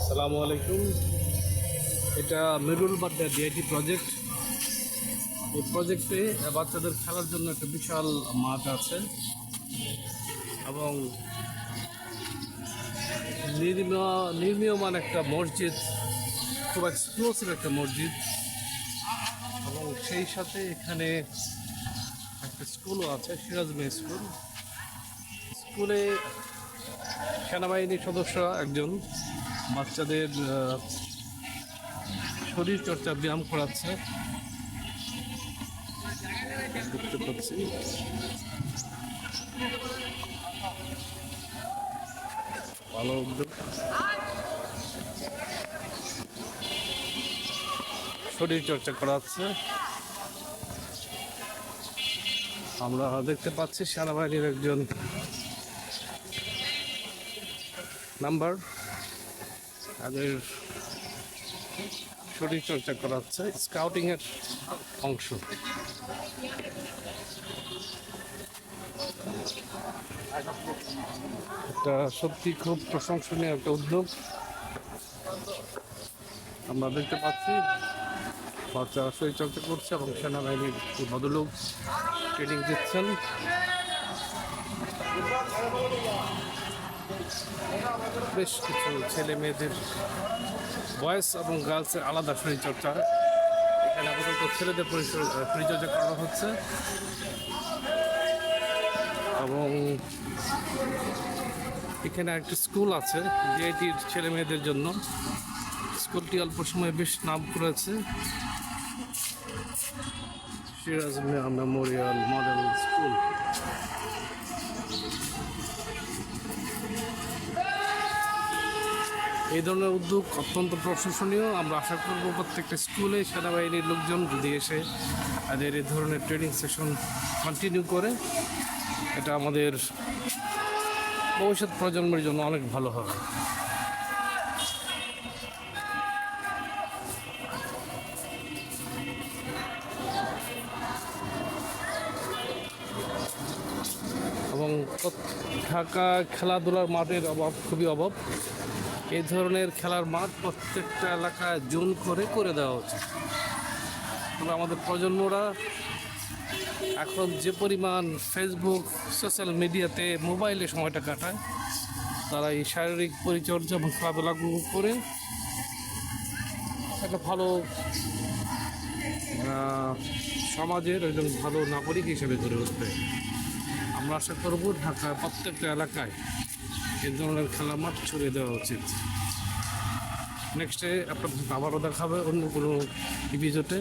আসসালামু আলাইকুম। এটা মিরুল বাড্ডা ডিআইটি প্রজেক্ট। এই প্রজেক্টে বাচ্চাদের খেলার জন্য একটা বিশাল মাঠ আছে এবং নির্মীয়মান একটা মসজিদ, খুব এক্সক্লুসিভ একটা মসজিদ, এবং সেই সাথে এখানে একটা স্কুলও আছে, সিরাজ মেয়ে স্কুল। স্কুলে সেনাবাহিনীর সদস্যরা একজন বাচ্চাদের শরীর চর্চা ব্যায়াম করাচ্ছে, দেখতে পাচ্ছি। ভালো উদ্যোগ, শরীর চর্চা করাচ্ছে। আমরা দেখতে পাচ্ছি সেনাবাহিনীর একজন নাম্বার তাদের শরীর চর্চা করাচ্ছে, স্কাউটিং এর অংশ। এটা সত্যি খুব প্রশংসনীয় একটা উদ্যোগ। আমরা দেখতে পাচ্ছি বাচ্চারা শরীর চর্চা করছে এবং সেনাবাহিনীর ভদ্রলোক ট্রেনিং দিচ্ছেন। বেশ কিছু ছেলে মেয়েদের বয়েজ এবং গার্লসের আলাদা শরীরচর্চা, এখানে আপাতত ছেলেদের পরিচর্যা করানো হচ্ছে। এবং এখানে একটা স্কুল আছে ডিআইটির ছেলে মেয়েদের জন্য। স্কুলটি অল্প সময় বেশ নাম করেছে, Siraj Mia Memorial model school. এই ধরনের উদ্যোগ অত্যন্ত প্রশংসনীয়। আমরা আশা করব প্রত্যেকটা স্কুলে সেনাবাহিনীর লোকজন যদি এসে তাদের এই ধরনের ট্রেনিং সেশন কন্টিনিউ করে, এটা আমাদের ভবিষ্যৎ প্রজন্মের জন্য অনেক ভালো হবে। এবং ঢাকা খেলাধুলার মাঠের খুবই অভাব। এই ধরনের খেলার মাঠ প্রত্যেকটা এলাকায় জোন করে দেওয়া উচিত। তবে আমাদের প্রজন্মরা এখন যে পরিমাণ ফেসবুক, সোশ্যাল মিডিয়াতে, মোবাইলে সময়টা কাটায়, তারা এই শারীরিক পরিচর্যা এবং খেলাধুলা করে একটা ভালো সমাজের একজন ভালো নাগরিক হিসেবে গড়ে উঠবে। আমরা আশা করব ঢাকার প্রত্যেকটা এলাকায় এই ধরনের খেলার মাঠ ছড়িয়ে দেওয়া উচিত। নেক্সটে আপনার আবারও দেখা হবে অন্য কোনো এপিসোডে।